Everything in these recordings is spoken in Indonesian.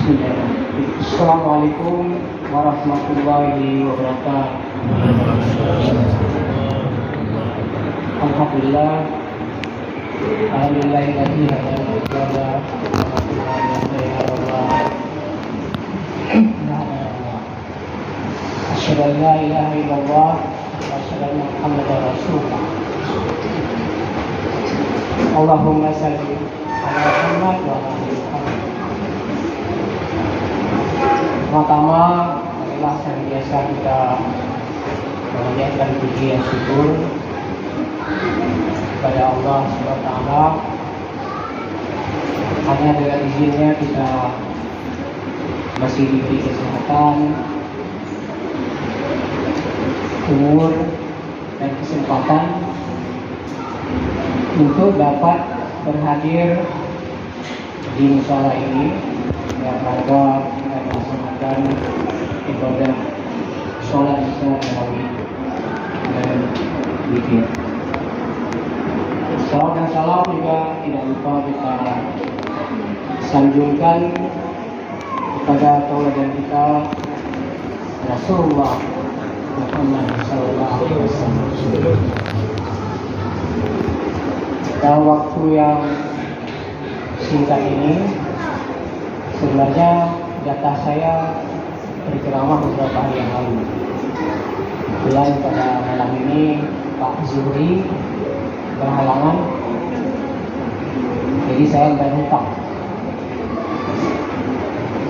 Bismillahirrahmanirrahim. Assalamualaikum warahmatullahi wabarakatuh. Alhamdulillah. Alhamdulillahilladzi hadana ila asyhadu an la ilaha illallah wa asyhadu anna Muhammadar Rasulullah. Allahumma shalli ala Muhammad wa ala ali Muhammad. Pertama, marilah senantiasa kita mengucapkan puji dan syukur kepada Allah SWT. Hanya dengan izinnya kita masih diberi kesehatan, umur, dan kesempatan untuk dapat berhadir di musala ini dalam rangka melaksanakan ibadah sholat isya tarawih dan zikir. Salam dan salam juga tidak lupa kita sanjungkan kepada tauladan kita Rasulullah Muhammad SAW. Dalam waktu yang singkat ini, sebenarnya jatah saya berceramah beberapa hari yang lalu. Kebetulan pada malam ini Pak Zuhri berhalangan, jadi saya nggak numpang.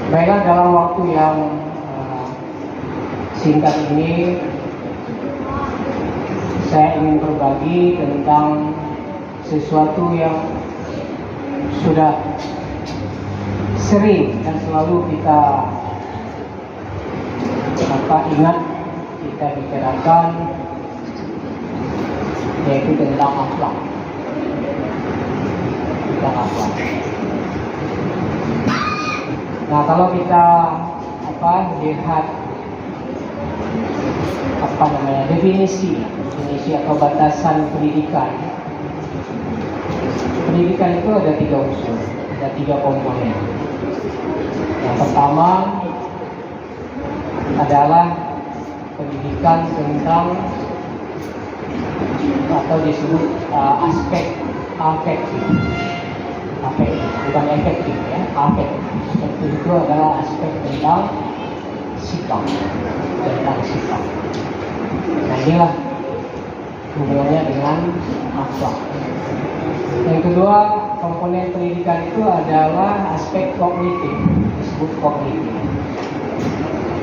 Baiklah, dalam waktu yang singkat ini saya ingin berbagi tentang sesuatu yang sudah sering dan selalu kita ingat, kita bicarakan, yaitu tentang akhlak. Nah, kalau kita lihat definisi atau batasan pendidikan. Pendidikan itu ada 3 unsur, ada 3 komponen. Yang pertama adalah pendidikan tentang atau disebut aspek afektif, bukan efektif ya, afektif. Itu adalah aspek tentang sikap. Nah, inilah hubungannya dengan akhlak. Yang kedua, komponen pendidikan itu adalah aspek kognitif, disebut kognitif.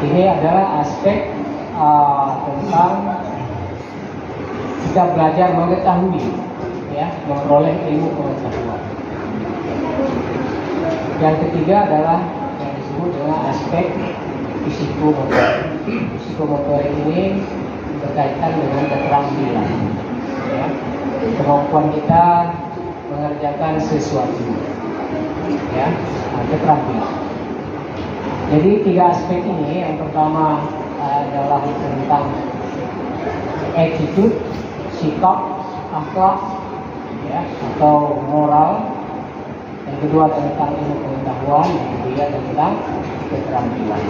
Ini adalah aspek tentang kita belajar mengetahui, ya, memperoleh ilmu pengetahuan. Yang ketiga adalah yang disebut dengan aspek psikomotor. Psikomotor ini berkaitan dengan keterampilan, ya, kemampuan kita mengerjakan sesuatu, ya, keterampilan. Jadi 3 aspek ini, yang pertama adalah tentang attitude, sikap, akhlak, ya, atau moral. Yang kedua tentang ilmu pengetahuan, yang ketiga tentang keterampilan.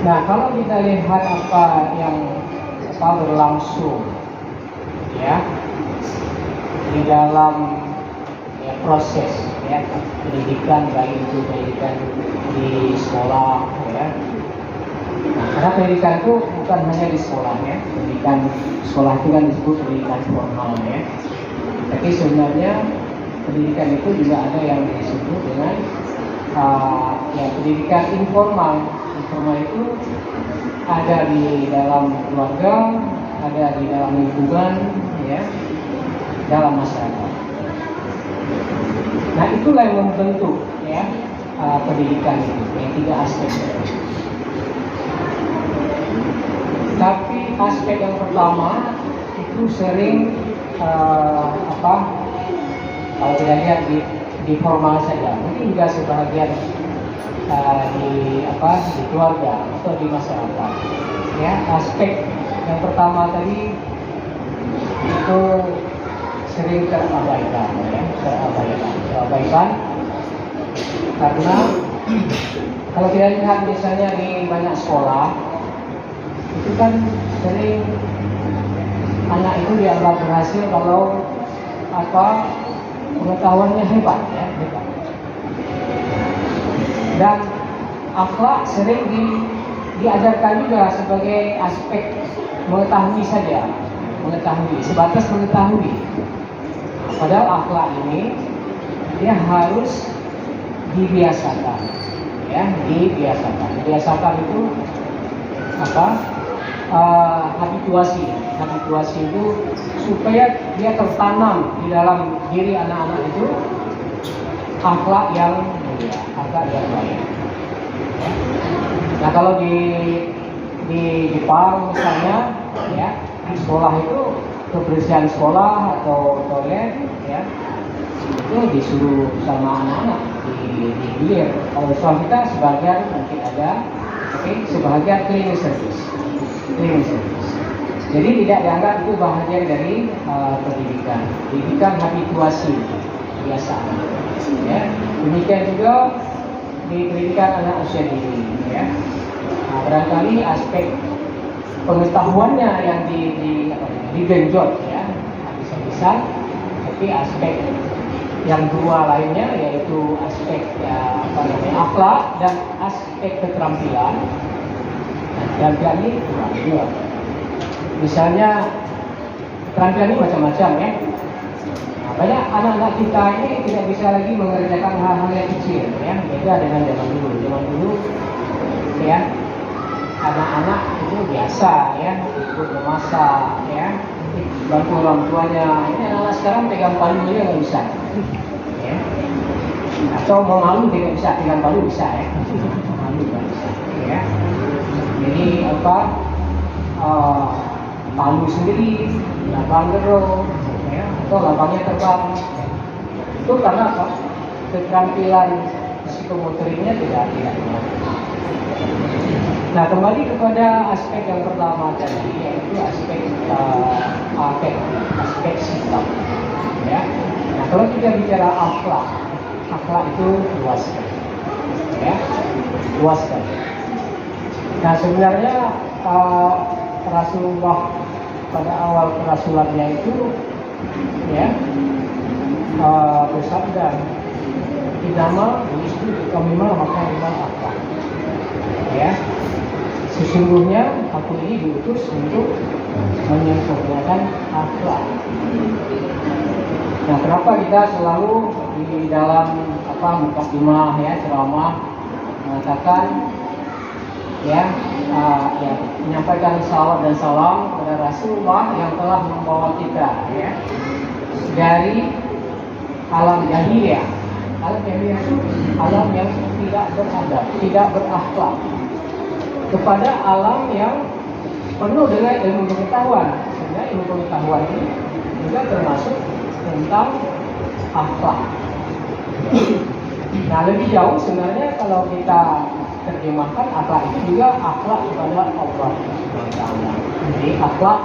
Nah, kalau kita lihat apa yang berlangsung, ya, di dalam proses, ya, pendidikan, baik itu pendidikan di sekolah, ya. Nah, karena pendidikan itu bukan hanya di sekolah, ya. Pendidikan sekolah itu kan disebut pendidikan formal, ya. Tapi sebenarnya pendidikan itu juga ada yang disebut dengan pendidikan informal. Informal itu ada di dalam keluarga, ada di dalam lingkungan, ya, dalam masyarakat. Nah, itulah yang membentuk, ya, pendidikan itu, yang 3 aspek. Tapi aspek yang pertama itu sering kalau kita lihat di formal saja, mungkin juga sebagian di keluarga atau di masyarakat. Ya, aspek yang pertama tadi itu sering terabaikan, ya, terabaikan Karena kalau kita lihat misalnya di banyak sekolah, itu kan sering anak itu dianggap berhasil kalau pengetahuannya hebat, ya, hebat. Dan akhlak sering diajarkan juga sebagai aspek mengetahui saja, sebatas mengetahui. Padahal akhlak ini dia harus dibiasakan, ya, dibiasakan. Dibiasakan itu habituasi itu supaya dia tertanam di dalam diri anak-anak itu akhlak yang mulia, akhlak yang baik. Ya. Nah kalau di Jepang misalnya, ya, di sekolah itu kebersihan sekolah atau toilet, ya, itu disuruh sama anak-anak digilir. Kalau sekolah kita sebagian mungkin ada, sebagian cleaning service. Jadi tidak dianggap itu bahagian dari pendidikan habituasi biasa. Ya. Demikian juga di pendidikan anak usia dini, ya. Nah, barangkali aspek pengetahuannya yang digenjot, ya, bisa-bisa, tapi aspek yang dua lainnya yaitu aspek akhlak dan aspek keterampilan. Keterampilan ini kurang juga. Misalnya keterampilan ini macam-macam, ya. Nah, banyak anak-anak kita ini tidak bisa lagi mengerjakan hal-hal yang kecil, ya. Beda dengan zaman dulu. Zaman dulu, ya, anak-anak itu biasa, ya, ikut memasak, ya, bantu orang tuanya. Ini anak-anak sekarang pegang palu aja nggak bisa, ya. Atau mau malu tidak bisa, pegang palu bisa, ya. Malu nggak bisa, ya. Jadi palu sendiri, lapang gerok, ya, atau lapangnya terbang. Itu karena apa? Keterampilan psikomotoriknya tidak ada. Nah, kembali kepada aspek yang pertama tadi, yaitu aspek sikap. Ya. Nah, kalau kita bicara akhlak itu luas sekali. Ya, luas sekali. Nah, sebenarnya Rasulullah pada awal kerasulannya itu, ya, bersabda, "Idama buistu bikamima makarimah akhlak." Ya, sesungguhnya aku ini diutus untuk menyempurnakan akhlak. Nah, kenapa kita selalu di dalam mukadimah, ya, ceramah mengatakan, ya, menyampaikan salawat dan salam kepada Rasulullah yang telah membawa kita, ya, dari alam jahiliyah. Alam jahiliyah itu alam yang tidak beradab, tidak berakhlak, kepada alam yang penuh dengan ilmu pengetahuan. Sehingga ilmu pengetahuan ini juga termasuk tentang akhlak. Nah, lebih jauh sebenarnya kalau kita terjemahkan, akhlak itu juga akhlak kepada Allah. Jadi akhlak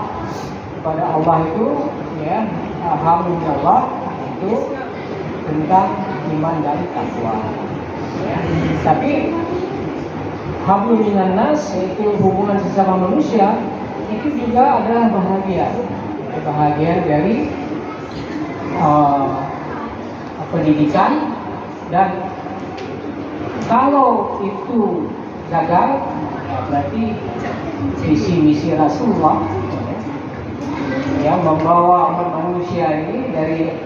kepada Allah itu, ya, alhamdulillah, itu tentang iman dan takwa. Ya. Tapi hablum minan nas, yaitu hubungan sesama manusia, itu juga adalah bahagian dari pendidikan. Dan kalau itu gagal, ya berarti visi misi Rasulullah, ya, membawa umat manusia ini dari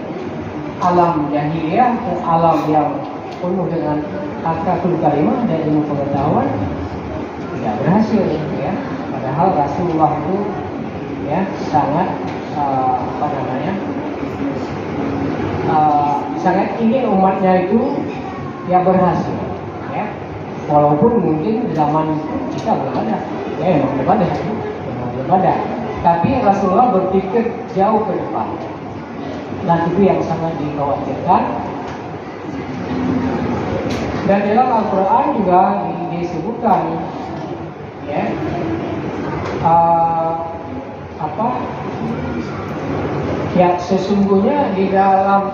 alam jahiliyah ke alam yang penuh dengan akhlakul karimah dan ilmu pengetahuan, tidak berhasil, ya. Padahal Rasulullah itu, ya, sangat sangat ingin umatnya itu, ya, berhasil, ya. Walaupun mungkin zaman itu kita belum ada, ya, belum ada. Tapi Rasulullah berpikir jauh ke depan, dan itu yang sangat dikhawatirkan. Dan dalam Al-Quran juga disebutkan, ya, ya, sesungguhnya di dalam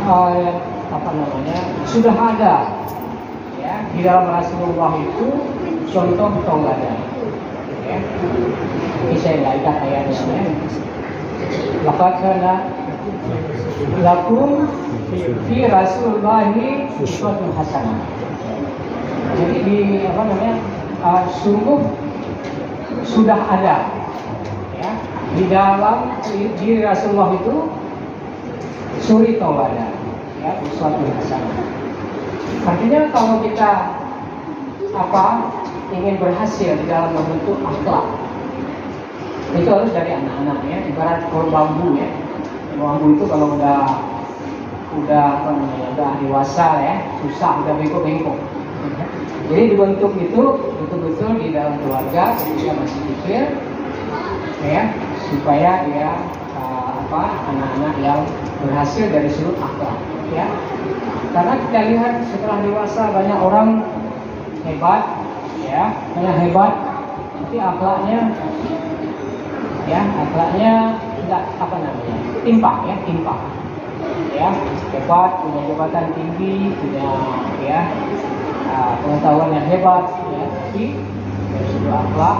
apa namanya, sudah ada ya di dalam Rasulullah itu contoh tauladan. Ya. Ini saya nggak ingat ayatnya. Laqad kana lakum fi Rasulillahi uswatun hasanah. Jadi di apa namanya, sungguh sudah ada ya di dalam diri Rasulullah itu suri tauladan ya, uswatun hasanah. Artinya kalau kita ingin berhasil di dalam membentuk akhlak, itu harus dari anak-anak ya, ibarat pohon bambu ya. Bambu itu kalau udah apa namanya, udah dewasa ya, susah, udah bengkok-bengkok. Jadi dibentuk itu betul-betul di dalam keluarga ketika masih kecil ya, supaya dia anak-anak yang berhasil dari sudut akhlak ya. Karena kita lihat setelah dewasa banyak orang hebat ya, banyak hebat, tapi akhlaknya tidak apa namanya, timpang ya, hebat, punya jabatan tinggi, punya ya pengetahuan yang hebat ya, tapi dari sudut akhlak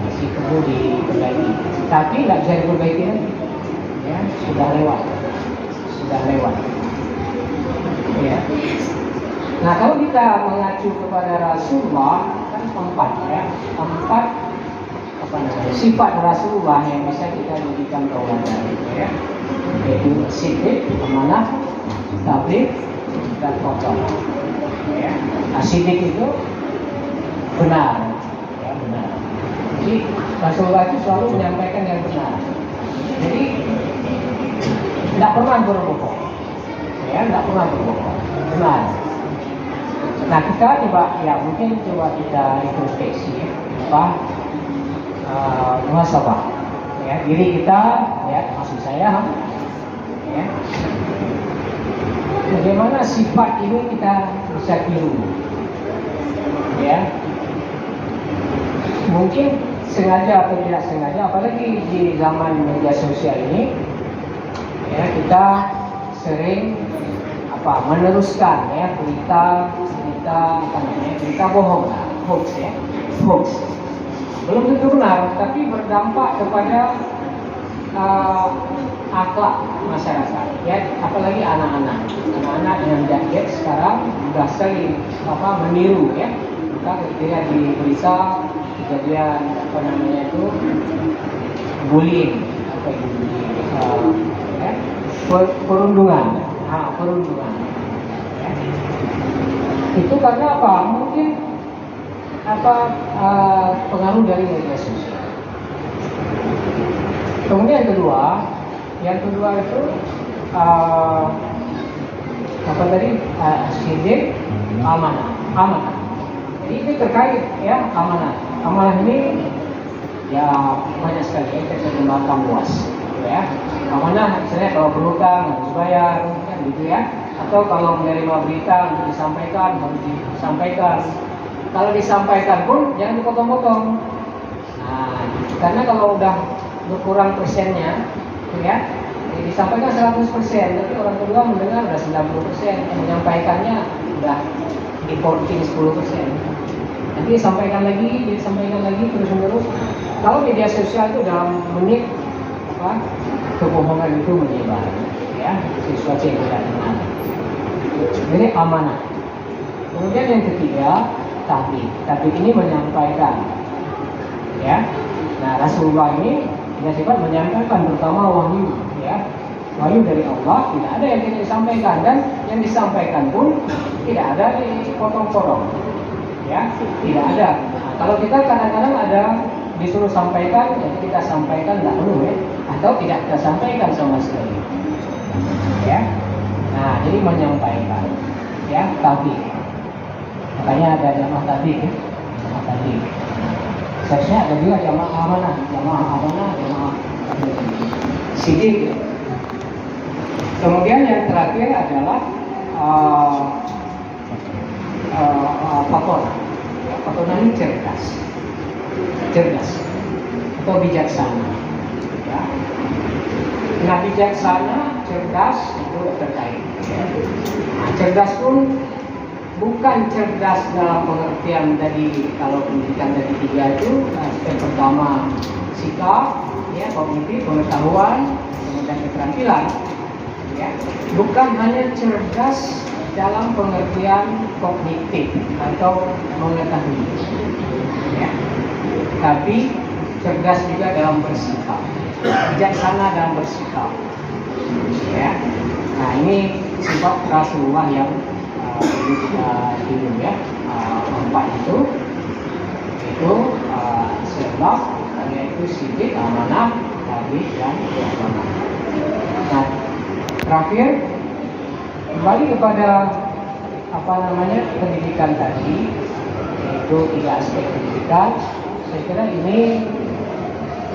masih perlu diperbaiki, tapi nggak bisa diperbaiki lagi ya, sudah lewat ya. Nah, kalau kita mengacu kepada Rasulullah kan empat apa namanya, sifat Rasulullah yang bisa kita jadikan tauladan ya, yaitu siddiq, amanah, tabligh, dan qadha ya. Siddiq itu benar ya, benar. Jadi Rasulullah itu selalu menyampaikan yang benar. Jadi tidak pernah berbohong ya, tidak pernah berbohong, benar. Nah, kita mungkin coba kita introspeksi muhasabah ya, diri kita ya, maksud saya ya, bagaimana sifat ini kita bisa tiru ya, mungkin sengaja atau tidak sengaja, apalagi di zaman media sosial ini ya, kita sering meneruskan ya berita bohong, hoax ya, belum tentu benar, tapi berdampak kepada akhlak masyarakat ya, apalagi anak-anak yang gadget sekarang sudah sering meniru ya. Maka ketika di berita kejadian bullying ya, perundungan ya. Itu karena apa? Mungkin pengaruh dari media sosial. Kemudian yang kedua itu siddiq, amanah. Jadi ini terkait ya, amanah ini ya banyak sekali ya, kita kembangkan luas ya. Amanah misalnya kalau berhutang harus bayar kan gitu ya, atau kalau menerima berita untuk disampaikan harus disampaikan. Kalau disampaikan pun jangan dipotong-potong. Nah, karena kalau udah berkurang persennya ya, disampaikan 100%, tapi orang kedua mendengar udah 90%, yang menyampaikannya udah diporting 10%. Nanti disampaikan lagi terus-menerus. Kalau media sosial itu dalam menit kebohongan itu menyebar ya, sesuatu yang tidak benar. Ini amanah. Kemudian yang ketiga, tabligh ini menyampaikan ya. Nah, Rasulullah ini punya sifat menyampaikan, terutama wahyu ya, wahyu dari Allah, tidak ada yang tidak disampaikan, dan yang disampaikan pun tidak ada dipotong-potong ya, tidak ada. Nah, kalau kita kadang-kadang ada disuruh sampaikan, jadi kita sampaikan tidak perlu ya, atau tidak kita sampaikan sama sekali ya. Nah, jadi menyampaikan ya, tabligh. Makanya ada jamaah tabligh ya, jamaah tabligh. Seharusnya ada juga jamaah amanah, jamaah siddiq. Kemudian yang terakhir adalah fatona ini cerdas atau bijaksana ya. Nah, bijaksana, cerdas itu terkait cerdas pun bukan cerdas dalam pengertian tadi. Kalau pendidikan dari 3 itu, aspek pertama sikap, ya, kognitif, pengetahuan, kemudian keterampilan. Ya, bukan hanya cerdas dalam pengertian kognitif atau mengetahui, ya, tapi cerdas juga dalam bersikap, bijaksana dalam bersikap. Ya, nah ini sifat Rasulullah yang ya, 4 itu sebab yaitu sidik, amanah, tadi dan keamanan. Nah, terakhir kembali kepada pendidikan tadi, yaitu 3 aspek pendidikan. Saya kira ini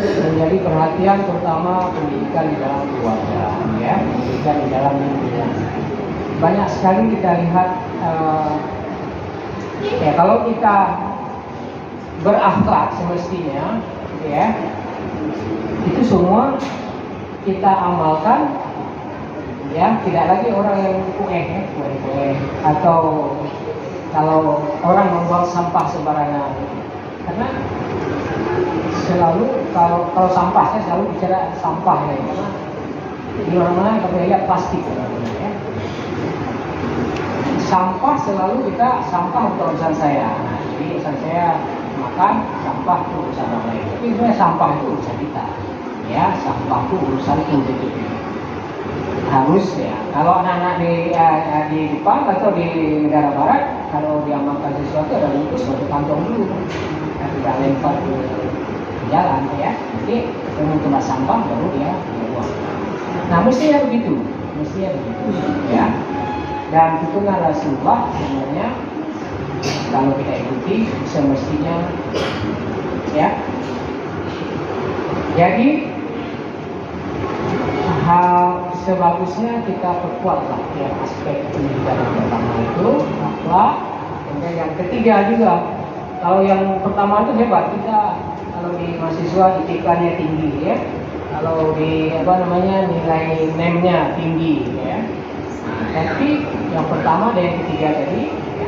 menjadi perhatian terutama pendidikan di dalam keluarga, ya, pendidikan di dalam lingkungan. Banyak sekali kita lihat, ya, kalau kita berakhlak semestinya, ya, itu semua kita amalkan, ya, tidak lagi orang yang kueh, atau kalau orang membuang sampah sembarangan. Karena selalu kalau sampah, saya selalu bicara sampah, ya, karena di mana-mana kita lihat plastik, ya. Sampah selalu kita sampah untuk urusan saya. Nah, jadi urusan saya makan, sampah itu urusan orang lain. Tapi sebenarnya sampah itu urusan kita, ya, sampah itu urusan individu. Harus, ya, kalau anak-anak di Jepang atau di negara barat, kalau dia makan sesuatu ada bungkus masuk kantong dulu, tidak lempar di jalan, ya. Jadi mengumpulkan sampah baru dia buang. Nah, mestinya begitu, ya. Dan tuntunan Rasulullah sebenarnya kalau kita ikuti semestinya, ya. Jadi hal sebagusnya kita perkuatlah ya aspek pendidikan yang pertama itu akhlak. Kemudian yang ketiga juga, kalau yang pertama itu hebat, kita kalau di mahasiswa IPK-nya tinggi, ya. Kalau di nilai NEM-nya tinggi, ya. Tapi yang pertama dan yang ketiga tadi, ya,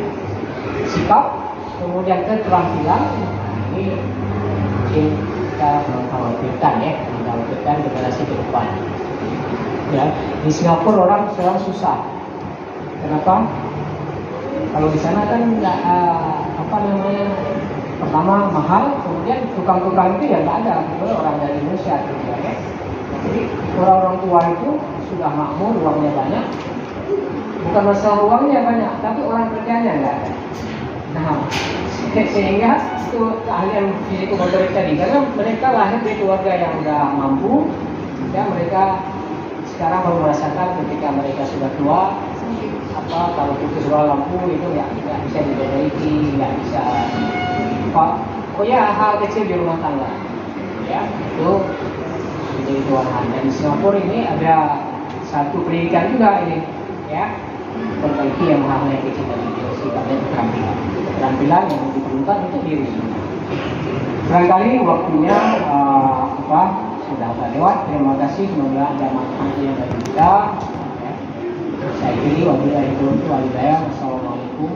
sikap, kemudian keterampilan, ini kita mengkhawatirkan, ya, generasi ke depan. Ya, di Singapura orang sekarang susah. Kenapa? Kalau di sana kan pertama mahal, kemudian tukang-tukang itu ya nggak ada, orang dari Indonesia, ya. Jadi orang-orang tua itu sudah makmur, uangnya banyak. Bukan masalah uangnya banyak, tapi orang kerjanya nggak ada. Nah, sehingga itu keahlian fisikomotorik tadi, karena mereka lahir di keluarga yang udah mampu, ya, mereka sekarang baru merasakan ketika mereka sudah tua, kalau putus bola lampu itu nggak bisa diperbaiki, nggak bisa, hal kecil di rumah tangga, ya, itu menjadi tuahan. Dan di Singapura ini ada satu pendidikan juga ini, ya, perbaiki yang hal yang kecil tadi, sifatnya keterampilan yang diperlukan itu diri. Barangkali waktunya sudah lewat. Terima kasih, semoga ada manfaat yang dari kita. Saya pilih wabillahi taufiq wal hidayah. Wassalamualaikum